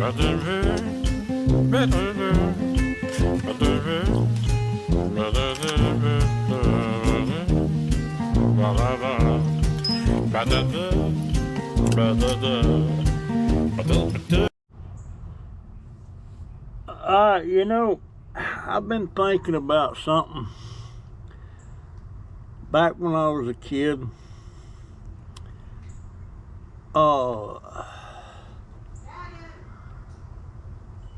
You know, I've been thinking about something back when I was a kid.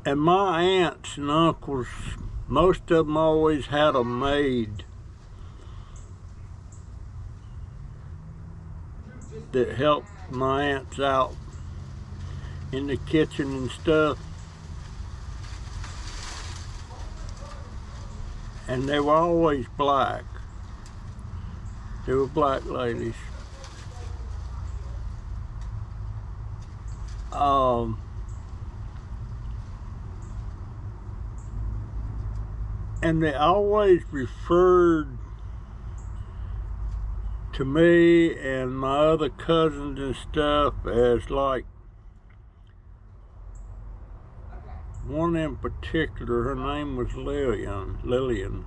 And my aunts and uncles, most of them always had a maid that helped my aunts out in the kitchen and stuff. And they were always black. They were black ladies. And they always referred to me and my other cousins and stuff as like, one in particular, her name was Lillian.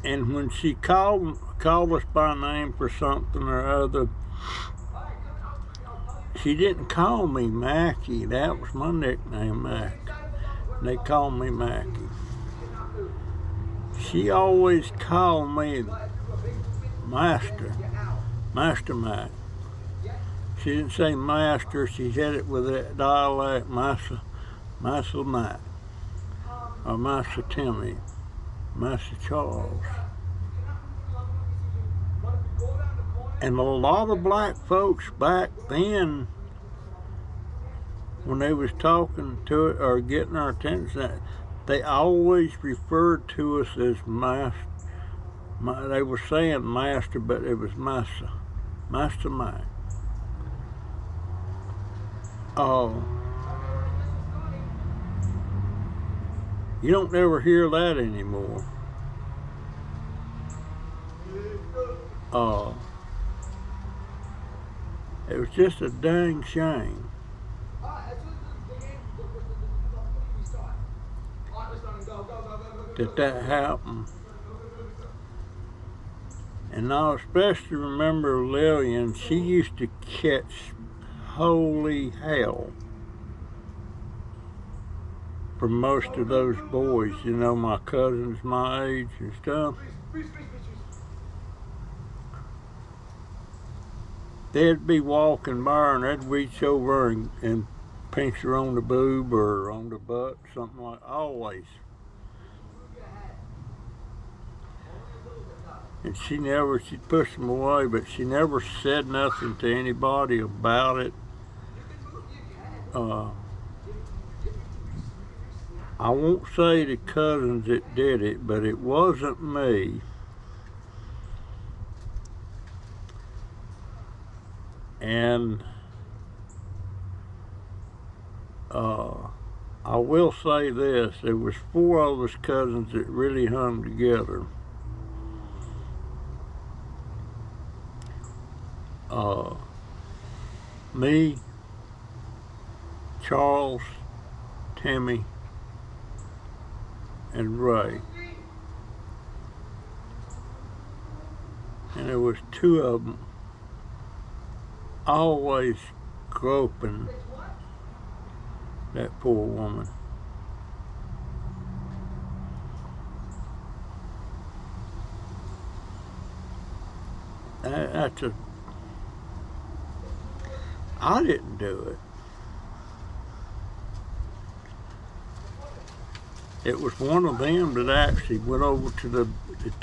And when she called us by name for something or other, she didn't call me Mackie. That was my nickname, Mac. They called me Mackie. She always called me Master Mac. She didn't say Master, she said it with that dialect, Master Mac, or Master Timmy, Master Charles. And a lot of black folks back then, when they was talking to it or getting our attention, they always referred to us as Master. They were saying Master, but it was Master Mac. You don't ever hear that anymore. It was just a dang shame that happened. And I especially remember Lillian. She used to catch holy hell for most of those boys, you know, my cousins my age and stuff. They'd be walking by and they'd reach over and pinch her on the boob or on the butt, something like, always. And she'd push them away, but she never said nothing to anybody about it. I won't say the cousins that did it, but it wasn't me. And I will say this, there was 4 of us cousins that really hung together. Me, Charles, Timmy, and Ray. And there was 2 of them always groping that poor woman. I didn't do it. It was one of them that actually went over to the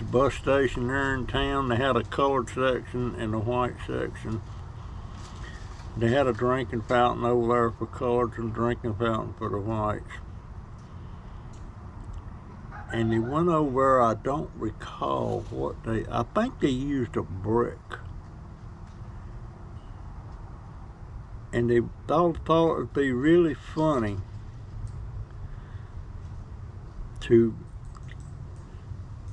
bus station there in town. They had a colored section and a white section. They had a drinking fountain over there for coloreds and a drinking fountain for the whites. And they went over, I don't recall I think they used a brick. And they thought it would be really funny to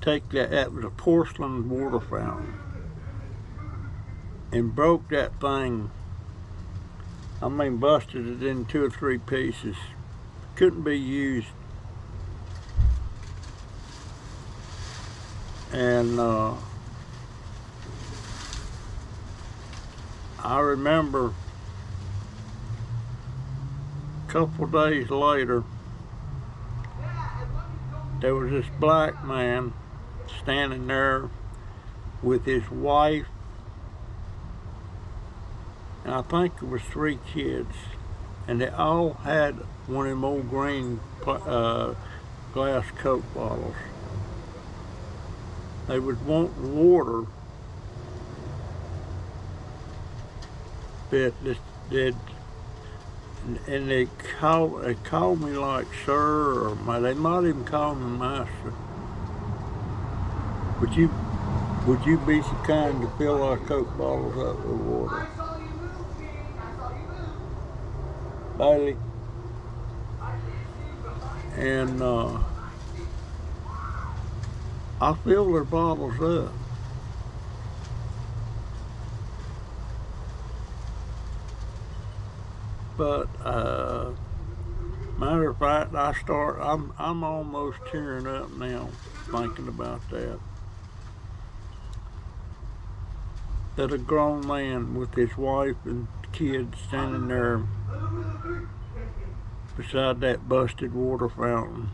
take that was a porcelain water fountain. and broke that thing. I mean, busted it in 2 or 3 pieces. Couldn't be used. And I remember a couple days later, there was this black man standing there with his wife, and I think it was 3 kids, and they all had one of them old green glass Coke bottles. They was wanting water, but and they called me like sir, or they might even call me master. Would you be so kind to fill our Coke bottles up with water? Bailey. And I filled their bottles up. But matter of fact, I'm almost tearing up now thinking about that. That a grown man with his wife and kids standing there beside that busted water fountain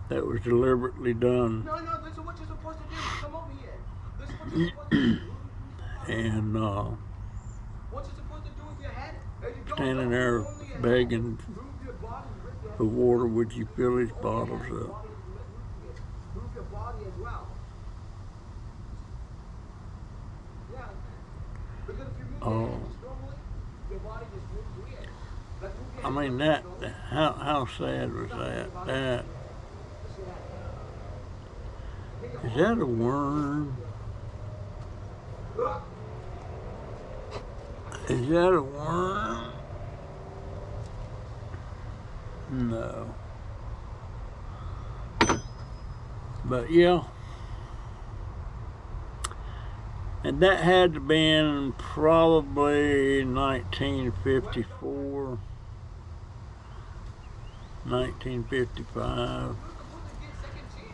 that was deliberately done. No, this is what you're supposed to do. Come over here. This is what you're supposed to do. And what you're supposed to do with your head? Standing there begging for water, would you fill his bottles up? Move your body as well. Yeah. Because if you move your head just normally, your body just moves weird. I mean, that, how sad was that? That, is that a worm? Is that a worm? No. But yeah. And that had to been probably 1954, 1955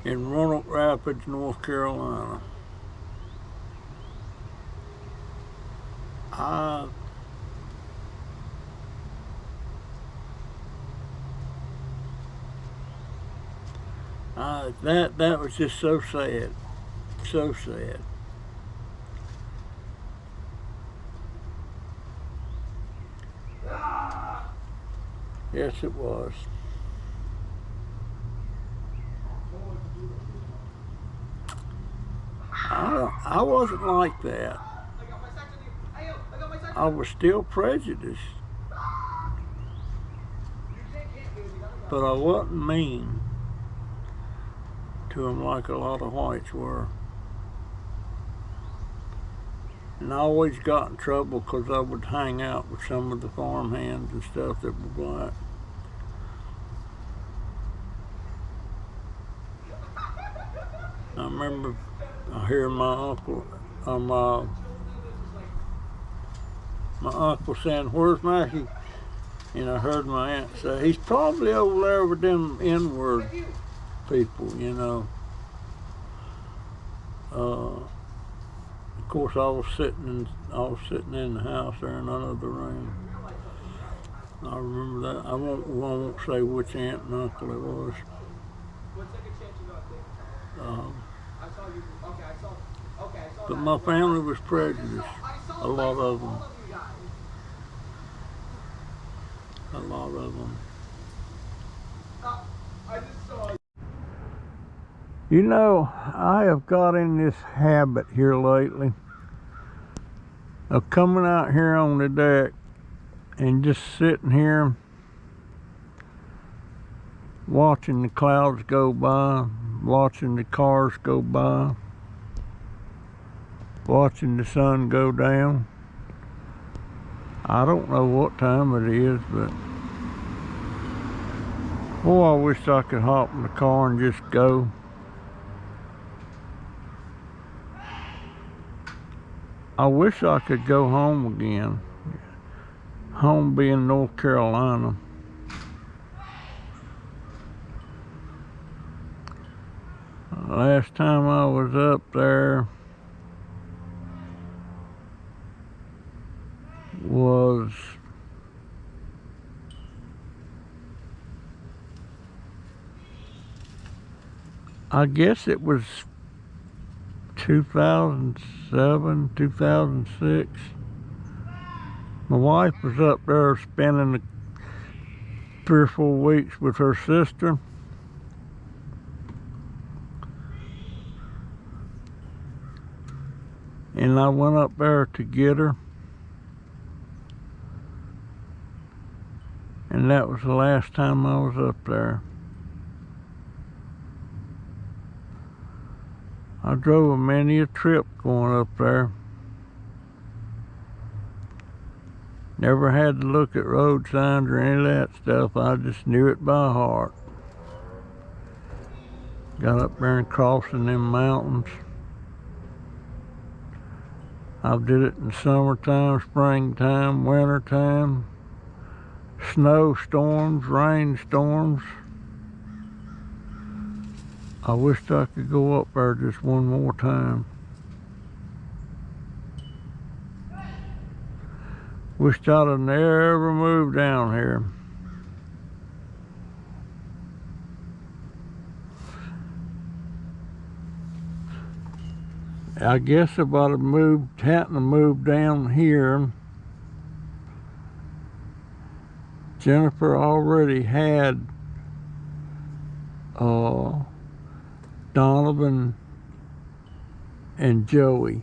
in Roanoke Rapids, North Carolina. That was just so sad, so sad. Yes, it was. I wasn't like that. I was still prejudiced, but I wasn't mean to them like a lot of whites were. And I always got in trouble because I would hang out with some of the farm hands and stuff that were black. I remember hearing my uncle, my uncle saying, "Where's Mackie?" And I heard my aunt say, "He's probably over there with them N-word people, you know." Of course, I was sitting in the house there in another room. I remember that. I won't say which aunt and uncle it was. But my family was prejudiced. A lot of them. A lot of them. You know, I have got in this habit here lately of coming out here on the deck and just sitting here watching the clouds go by, watching the cars go by, watching the sun go down. I don't know what time it is, but boy, I wish I could hop in the car and just go. I wish I could go home again. Home being North Carolina. Last time I was up there was I guess it was 2007, 2006. My wife was up there spending 3 or 4 weeks with her sister. And I went up there to get her. And that was the last time I was up there. I drove many a trip going up there. Never had to look at road signs or any of that stuff. I just knew it by heart. Got up there and crossing them mountains. I did it in summertime, springtime, wintertime, snowstorms, rainstorms. I wished I could go up there just one more time. Wished I'd have never moved down here. I guess if I'd have hadn't moved down here, Jennifer already had Donovan and Joey.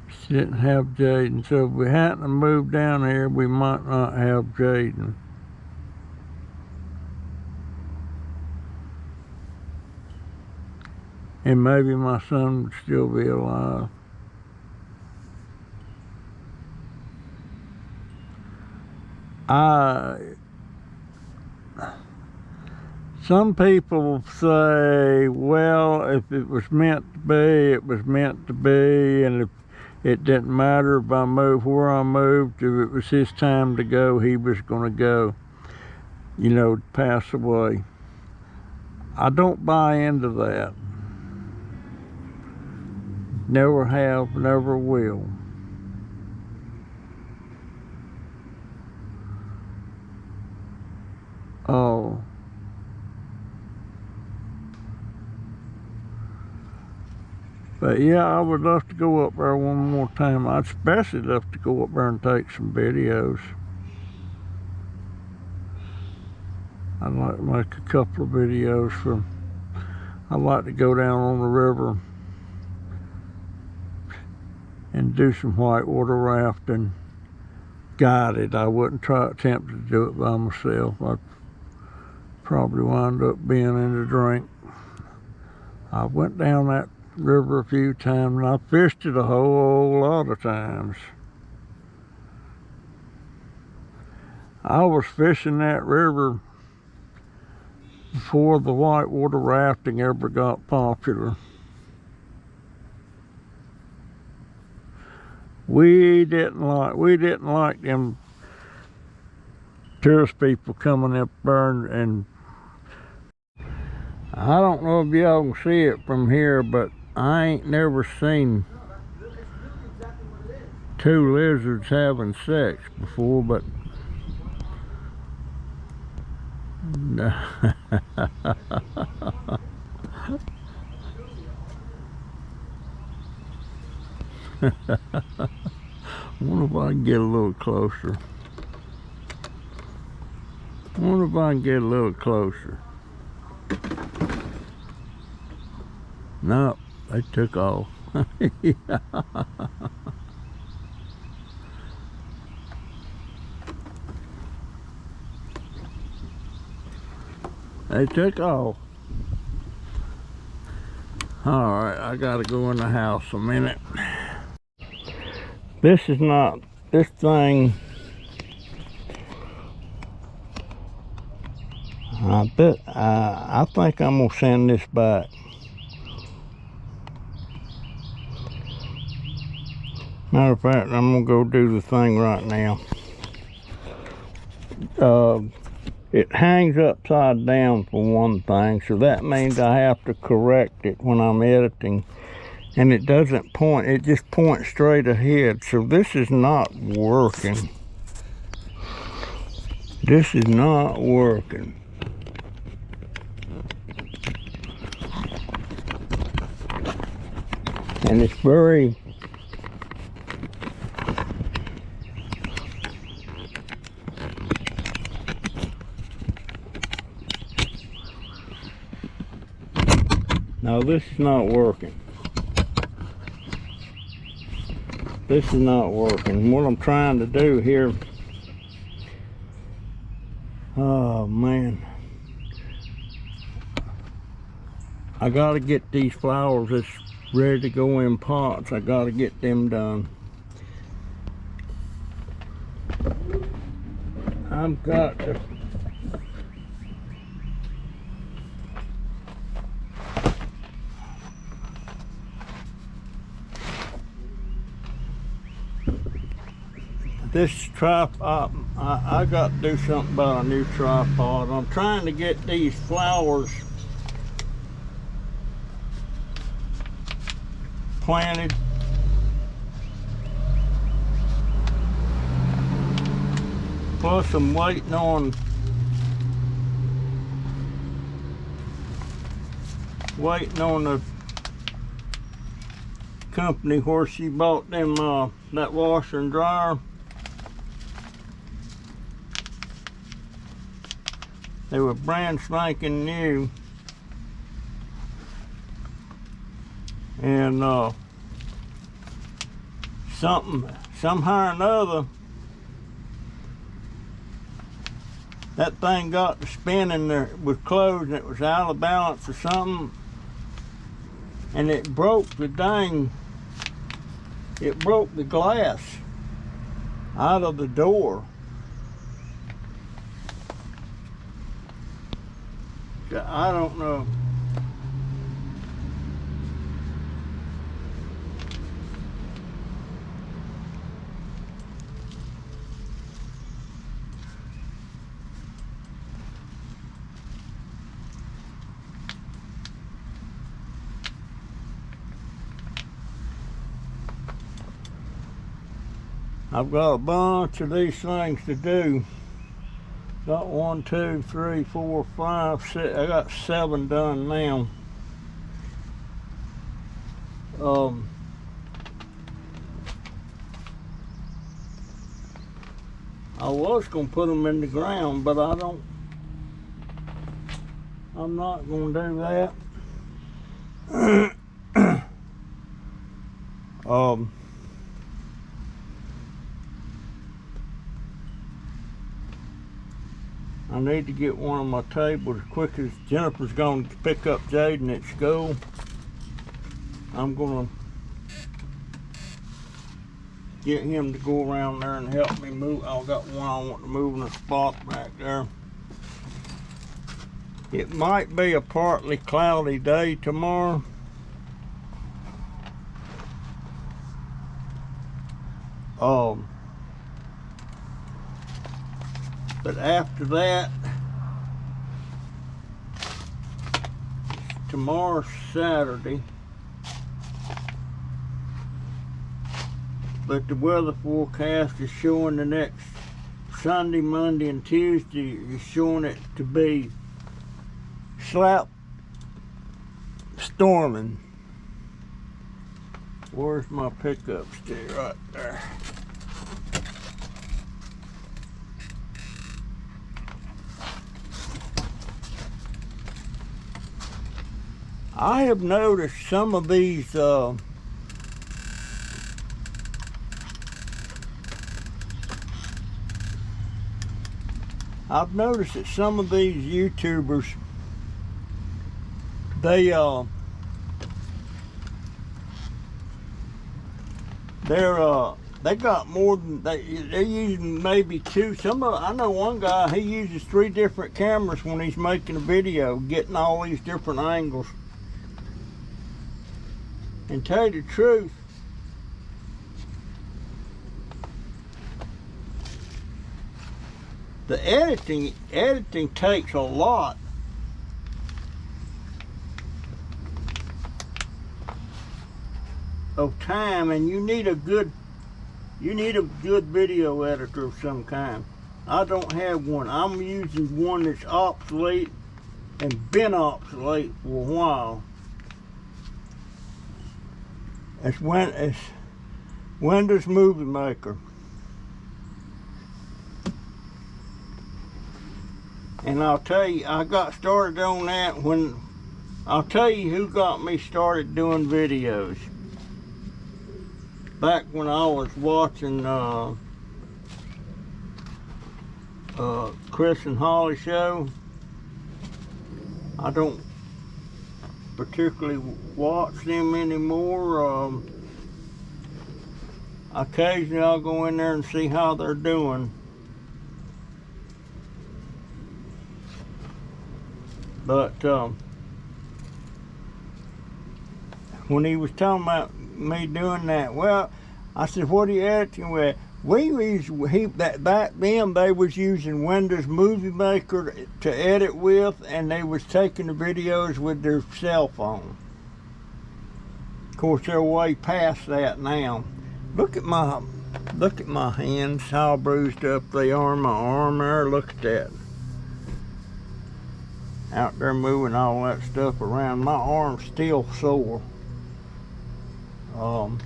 She didn't have Jaden, so if we hadn't moved down here, we might not have Jaden. And maybe my son would still be alive. Some people say, well, if it was meant to be, it was meant to be, and if it didn't matter if I moved where I moved, if it was his time to go, he was going to go, you know, pass away. I don't buy into that. Never have, never will. Oh. But yeah, I would love to go up there one more time. I'd especially love to go up there and take some videos. I'd like to make a couple of videos I'd like to go down on the river and do some whitewater rafting guided. I wouldn't attempt to do it by myself. I'd probably wind up being in the drink. I went down that river a few times, and I fished it a whole lot of times. I was fishing that river before the whitewater rafting ever got popular. We didn't like them tourist people coming up there, and I don't know if y'all can see it from here, but I ain't never seen 2 lizards having sex before, but I wonder if I can get a little closer. No, they took off. They took off. All right, I gotta go in the house a minute. This thing, I think I'm gonna send this back. Matter of fact, I'm gonna go do the thing right now. It hangs upside down for one thing, so that means I have to correct it when I'm editing. And it doesn't point, it just points straight ahead. So this is not working. This is not working. And it's very no, this is not working. This is not working. What I'm trying to do here, oh man, I gotta get these flowers that's ready to go in pots. I gotta get them done. I've got to this tripod, I got to do something about a new tripod. I'm trying to get these flowers planted. Plus I'm waiting on the company where she bought them that washer and dryer. They were brand spanking new, and somehow or another, that thing got to spinning there with clothes, and it was out of balance or something, and it broke the glass out of the door. I don't know. I've got a bunch of these things to do. Got 1, 2, 3, 4, 5, 6. I got 7 done now. I was gonna put them in the ground, but I'm not gonna do that. I need to get one of my tables as quick as Jennifer's going to pick up Jaden at school. I'm going to get him to go around there and help me move. I've got one I want to move in a spot back there. It might be a partly cloudy day tomorrow. But after that, tomorrow's Saturday, but the weather forecast is showing the next Sunday, Monday, and Tuesday is showing it to be slap storming. Where's my pickup stick? Right there. I have noticed some of these I've noticed that some of these YouTubers, they got more than they're using maybe 2. I know one guy, he uses 3 different cameras when he's making a video, getting all these different angles. And tell you the truth, the editing takes a lot of time, and you need a good video editor of some kind. I don't have one. I'm using one that's obsolete and been obsolete for a while. It's Windows Movie Maker. And I'll tell you, I got started on that when, I'll tell you who got me started doing videos. Back when I was watching Chris and Holly show. I don't particularly watch them anymore. Occasionally I'll go in there and see how they're doing. But when he was talking about me doing that, well, I said, what are you editing with? Back then they was using Windows Movie Maker to edit with, and they was taking the videos with their cell phone. Of course, they're way past that now. Look at my hands, how bruised up they are. My arm there, look at that. Out there moving all that stuff around. My arm's still sore. How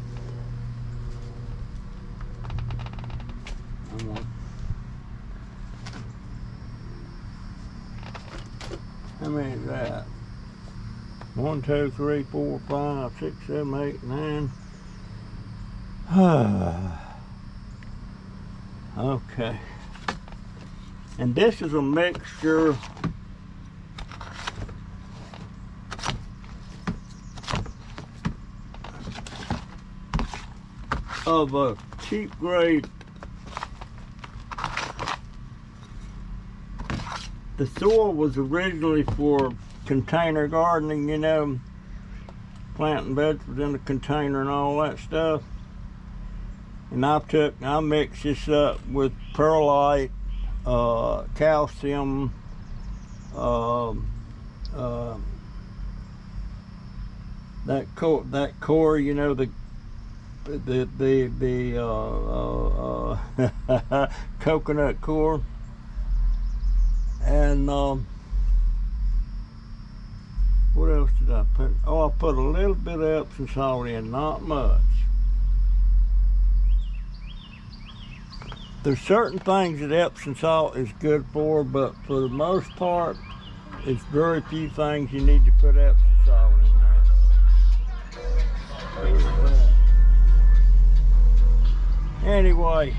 many is that? 1, 2, 3, 4, 5, 6, 7, 8, 9. Okay. And this is a mixture of a cheap grade. The soil was originally for container gardening, you know, planting vegetables in a container and all that stuff. And I mixed this up with perlite, calcium, that core, you know, the coconut core. And what else did I put? Oh, I put a little bit of Epsom salt in, not much. There's certain things that Epsom salt is good for, but for the most part, it's very few things you need to put Epsom salt in there. Anyway,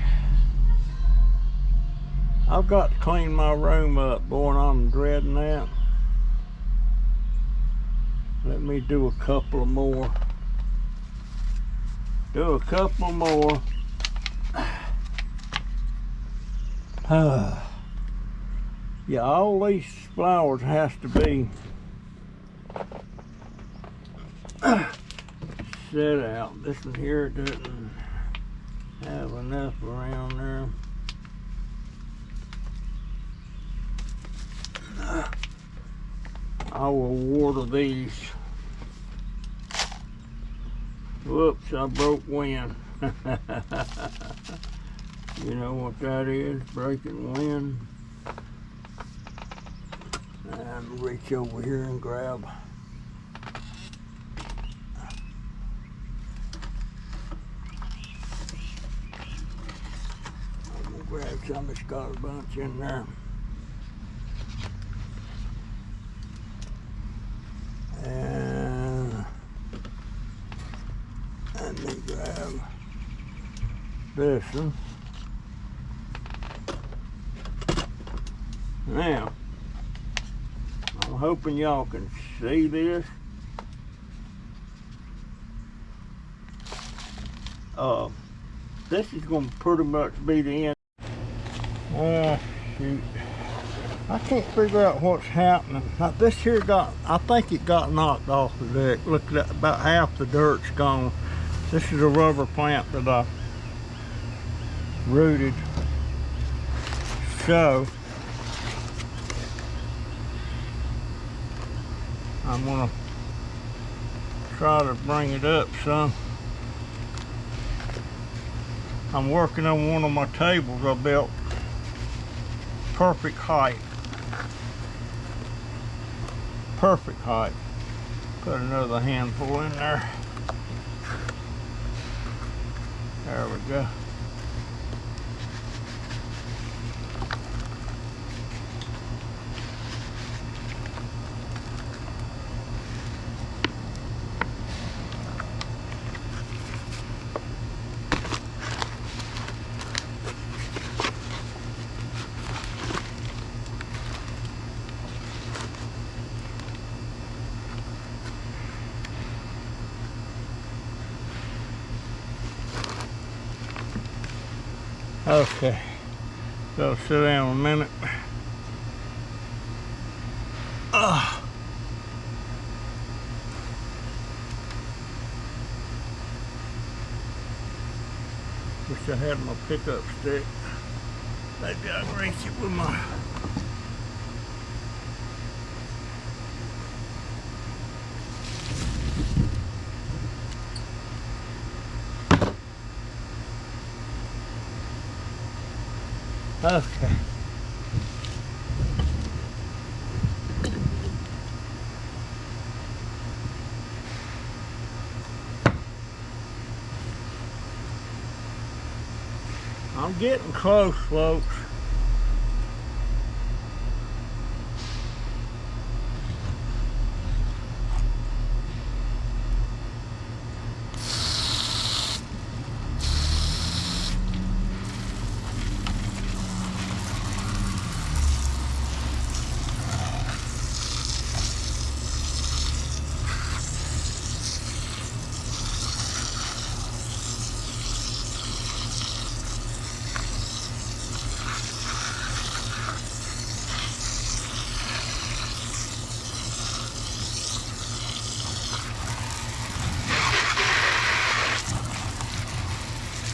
I've got to clean my room up, boy, and I'm dreading that. Let me do a couple more. Yeah, all these flowers has to be set out. This one here doesn't have enough around there. I will water these. Whoops, I broke wind. You know what that is, breaking wind. And reach over here and grab. I'm gonna grab some that's got a bunch in there. And let me grab this one. Now, I'm hoping y'all can see this. This is going to pretty much be the end. Shoot. I can't figure out what's happening. Now, this here I think it got knocked off the deck. Look at that, about half the dirt's gone. This is a rubber plant that I rooted. So I'm gonna try to bring it up some. I'm working on one of my tables I built. Perfect height. Perfect height. Put another handful in there. There we go. Okay, gotta sit down a minute. Wish I had my pickup stick. Maybe I can reach it with my... Okay. I'm getting close, folks.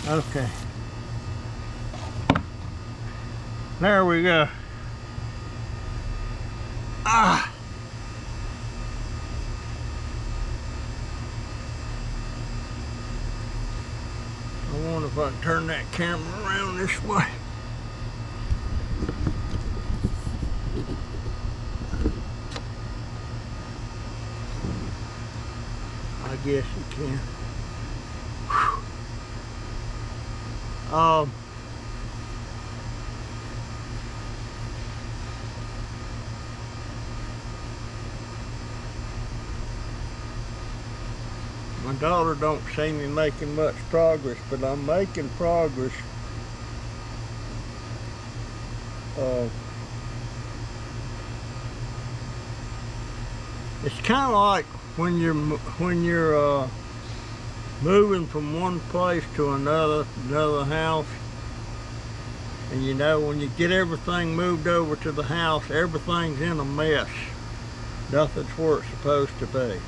Okay. There we go. Ah! I wonder if I can turn that camera around this way. I guess you can. My daughter don't see me making much progress, but I'm making progress. It's kind of like when you're moving from one place to another house, and you know, when you get everything moved over to the house, everything's in a mess. Nothing's where it's supposed to be.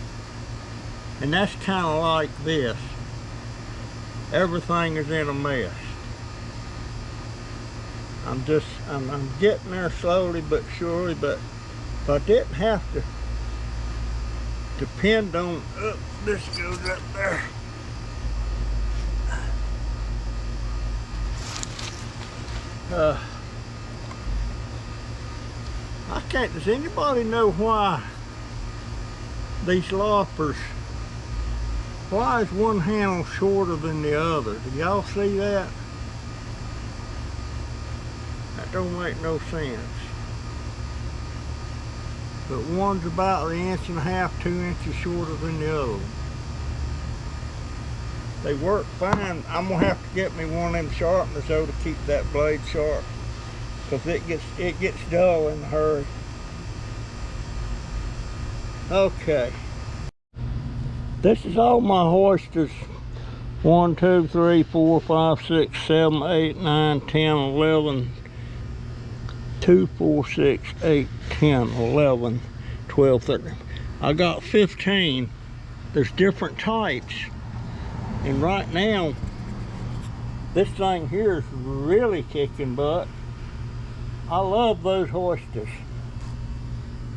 And that's kind of like this. Everything is in a mess. I'm getting there slowly but surely, but if I didn't have to depend on, this goes up there. I can't, does anybody know why these loppers, why is one handle shorter than the other? Do y'all see that? That don't make no sense. But one's about 1.5 inches, 2 inches shorter than the other. They work fine. I'm gonna have to get me one of them sharpeners though to keep that blade sharp, because it gets dull in a hurry. Okay. This is all my Hoisters. 1, 2, 3, 4, 5, 6, 7, 8, 9, 10, 11, 2, 4, 6, 8, 10, 11, 12, 13. I got 15. There's different types. And right now, this thing here is really kicking butt. I love those Hoisters,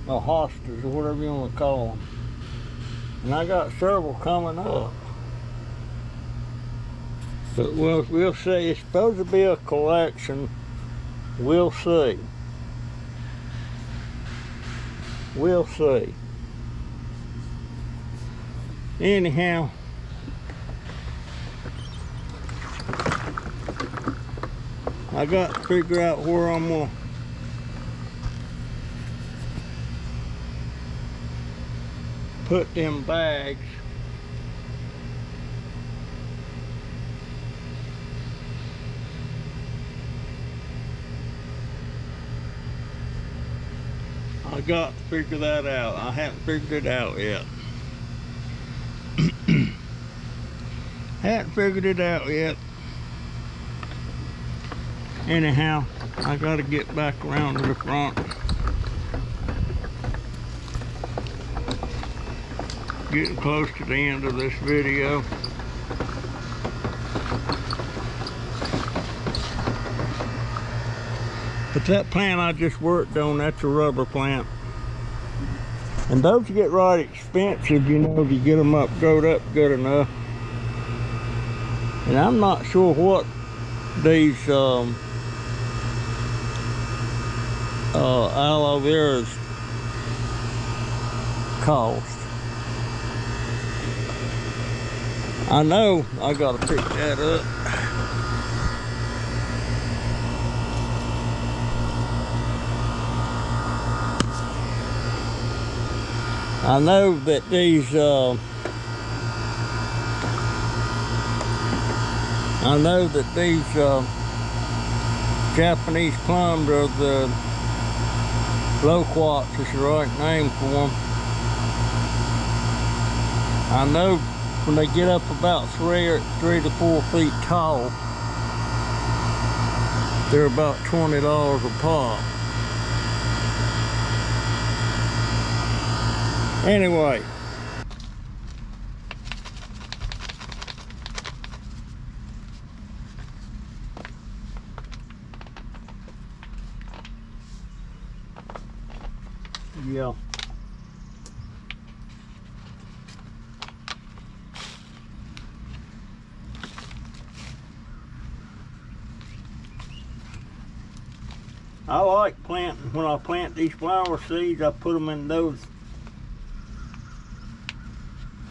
or Hoisters, or whatever you want to call them. And I got several coming up. But we'll see. It's supposed to be a collection. We'll see. We'll see. Anyhow, I got to figure out where I'm gonna put them bags. I got to figure that out. I haven't figured it out yet. Haven't figured it out yet. Anyhow, I got to get back around to the front. Getting close to the end of this video. But that plant I just worked on, that's a rubber plant. And those get right expensive, you know, if you get them growed up good enough. And I'm not sure what these aloe veras cost. I know I gotta pick that up. I know that these Japanese plums are the loquats, is the right name for them. I know when they get up about 3 to 4 feet tall, they're about $20 a pop. Anyway, yeah. I like planting, when I plant these flower seeds, I put them in those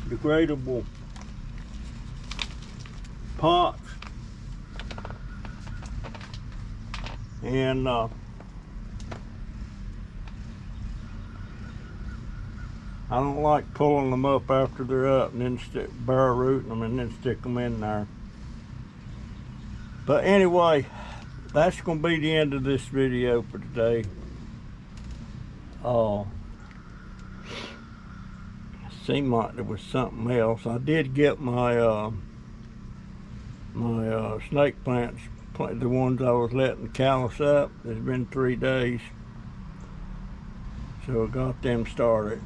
degradable pots, and I don't like pulling them up after they're up and then bare rooting them and then stick them in there. But anyway, that's going to be the end of this video for today. Seemed like there was something else. I did get my snake plants, the ones I was letting callus up. It's been 3 days, so I got them started.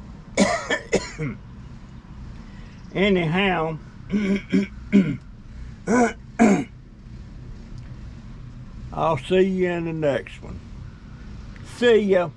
Anyhow, I'll see you in the next one. See ya.